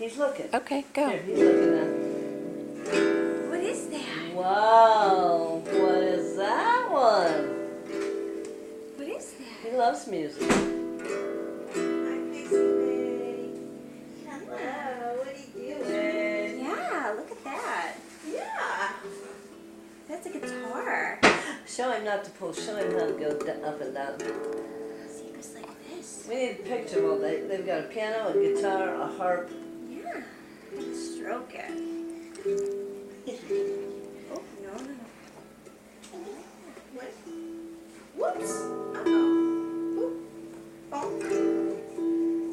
He's looking. Okay, go. Here, he's looking now. What is that? Wow, what is that one? What is that? He loves music. Hi, Pixie Ray. Hello, what are you doing? Yeah, look at that. Yeah. That's a guitar. Show him not to pull. Show him how to go up and down. See, it goes like this. We need a picture. Well, they've got a piano, a guitar, a harp. Yeah. Gotta stroke it. Oh, no, no, no. What? Whoops. Uh-oh. Oop. Oh.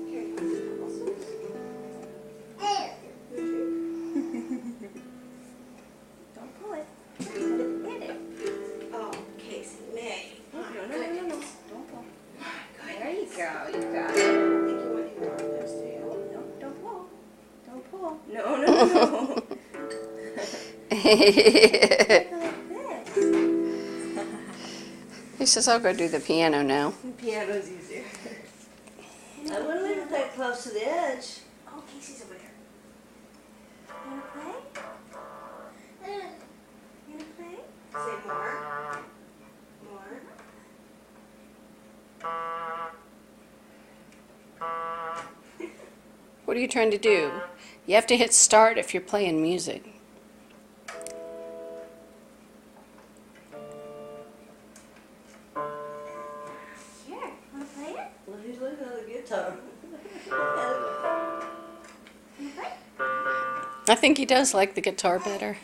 Here, you want some muscles? Don't pull it. Let it hit it. Oh, Casey May. Oh, no, no, no, no, no. Don't pull. There you go. You got it. I don't think you want any more of this, do you? No, don't pull. Don't pull. No, no, no. Like this. He says, I'll go do the piano now. The piano's easier. I wouldn't leave it that close to the edge. Oh, Casey's over there. You wanna play? You wanna play? Say more. More. What are you trying to do? You have to hit start if you're playing music. Here, wanna play it? Well, he's looking at the guitar. Wanna play? I think he does like the guitar better.